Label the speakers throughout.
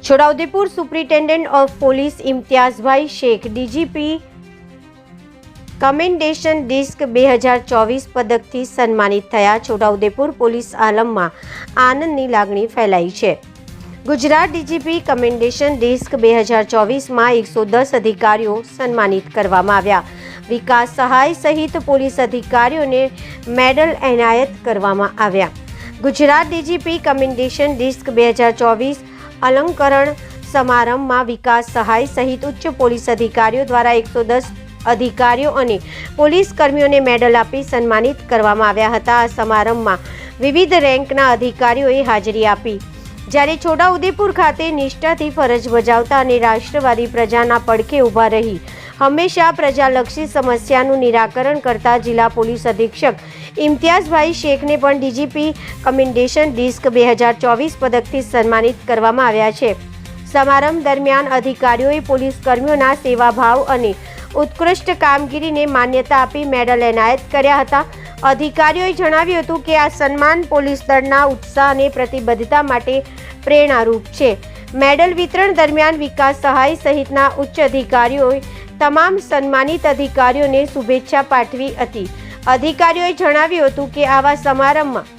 Speaker 1: Chhota Udepur superintendent of police Imtiyazbhai Shaikh DGP commendation disc 2024 પદકથી સન્માનિત થયા। છોટાઉદેપુર પોલીસ આલમમાં આનંદની લાગણી ફેલાઈ છે। ગુજરાત ડીજીપી કમેન્ડેશન ડિસ્ક 2024માં 110 અધિકારીઓ સન્માનિત કરવામાં આવ્યા। વિકાસ સહાય સહિત પોલીસ અધિકારીઓને મેડલ એનાયત કરવામાં આવ્યા। ગુજરાત ડીજીપી કમેન્ડેશન ડિસ્ક 2024 અલંકરણ સમારંભમાં વિકાસ સહાય સહિત ઉચ્ચ પોલીસ અધિકારીઓ દ્વારા 110 અધિકારીઓ અને પોલીસ કર્મીઓને મેડલ આપી સન્માનિત કરવામાં આવ્યા હતા। આ સમારંભમાં વિવિધ રેન્કના અધિકારીઓએ હાજરી આપી, જ્યારે છોટાઉદેપુર ખાતે નિષ્ઠાથી ફરજ બજાવતા અને રાષ્ટ્રવાદી પ્રજાના પડખે ઊભા રહી હંમેશા પ્રજાલક્ષી સમસ્યાનું નિરાકરણ કરતા જિલ્લા પોલીસ અધિક્ષક ઇમ્તિયાઝભાઈ શેખને પણ ડીજીપી કમેન્ડેશન ડિસ્ક 2024 પદકથી સન્માનિત કરવામાં આવ્યા છે। સમારંભ દરમિયાન અધિકારીઓએ પોલીસ કર્મીઓના સેવાભાવ અને ઉત્કૃષ્ટ કામગીરીને માન્યતા આપી મેડલ એનાયત કર્યા હતા। અધિકારીઓએ જણાવ્યું હતું કે આ સન્માન પોલીસ દળના ઉત્સાહ અને પ્રતિબદ્ધતા માટે પ્રેરણારૂપ છે। મેડલ વિતરણ દરમિયાન વિકાસ સહાય સહિતના ઉચ્ચ અધિકારીઓએ તમામ સન્માનિત અધિકારીઓને શુભેચ્છા પાઠવી હતી। અધિકારીઓએ જણાવ્યું હતું કે આવા સમારંભમાં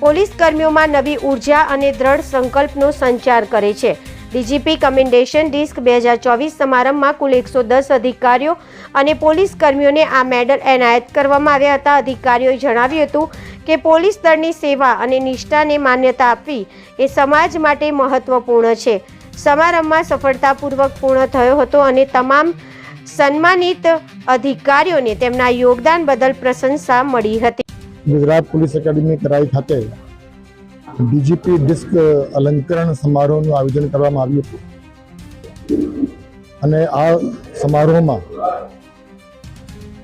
Speaker 1: પોલીસ કર્મીઓમાં નવી ઉર્જા અને દ્રઢ સંકલ્પનો સંચાર કરે છે। ડીજીપી કમેન્ડેશન ડિસ્ક 2024 સમારંભમાં કુલ 110 અધિકારીઓ અને પોલીસ કર્મીઓને આ મેડલ એનાયત કરવામાં આવ્યા હતા। અધિકારીઓએ જણાવ્યું હતું કે પોલીસ દળની સેવા અને નિષ્ઠાને માન્યતા આપવી એ સમાજ માટે મહત્વપૂર્ણ છે। સમારંભમાં સફળતાપૂર્વક પૂર્ણ થયો હતો અને તમામ સન્માનિત અધિકારીઓને તેમના યોગદાન બદલ પ્રશંસા મળી હતી।
Speaker 2: ગુજરાત પોલીસ એકેડમી કરાઈ ખાતે ડીજીપી ડિસ્ક અલંકરણ સમારોહનું આયોજન કરવામાં આવ્યું હતું અને આ સમારોહમાં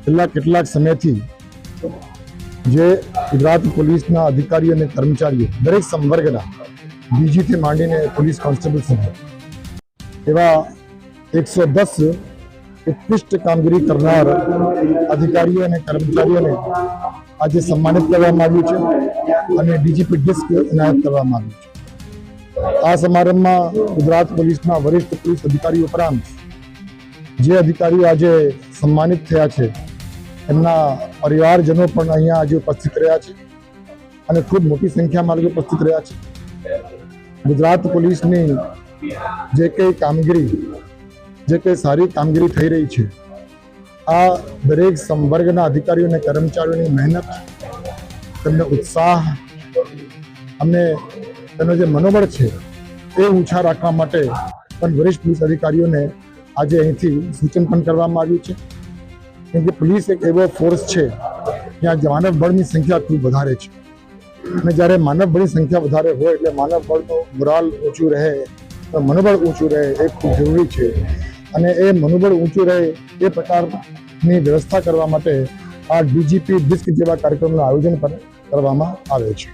Speaker 2: છેલ્લા કેટલાક સમયથી જે ગુજરાત પોલીસના અધિકારીઓ અને કર્મચારીઓ દરેક સંવર્ગના ડીજીથી માંડીને પોલીસ કોન્સ્ટેબલ સુધી એવા 110 ઉત્કૃષ્ટ કામગીરી કરનાર અધિકારીઓ અને કર્મચારીઓને આજે સન્માનિત કરવામાં આવ્યું છે અને ડીજીપી ડિસ્ક એનાયત કરવામાં આવ્યું છે। આ સમારંભમાં ગુજરાત પોલીસના વરિષ્ઠ પોલીસ અધિકારીઓ ઉપરાંત જે અધિકારીઓ આજે સન્માનિત થયા છે એમના પરિવારજનો પણ અહીંયા આજે ઉપસ્થિત રહ્યા છે અને ખૂબ મોટી સંખ્યામાં લોકો ઉપસ્થિત રહ્યા છે। ગુજરાત પોલીસની જે કંઈ કામગીરી જે કંઈ સારી કામગીરી થઈ રહી છે, આ દરેક સંવર્ગના અધિકારીઓ અને કર્મચારીઓની મહેનત, તેમનો ઉત્સાહ અને તેનો જે મનોબળ છે એ ઊંચા રાખવા માટે પણ વરિષ્ઠ પોલીસ અધિકારીઓને આજે અહીંથી સૂચન પણ કરવામાં આવ્યું છે, કેમ કે પોલીસ એક એવો ફોર્સ છે જ્યાં માનવ બળની સંખ્યા ખૂબ વધારે છે અને જ્યારે માનવ બળની સંખ્યા વધારે હોય એટલે માનવ બળનું મોરાલ ઊંચું રહે, મનોબળ ઊંચું રહે એ ખૂબ જરૂરી છે અને એ મનોબળ ઊંચું રહે એ પ્રકારની વ્યવસ્થા કરવા માટે આ ડીજીપી ડિસ્ક જેવા કાર્યક્રમનું આયોજન પણ કરવામાં આવે છે।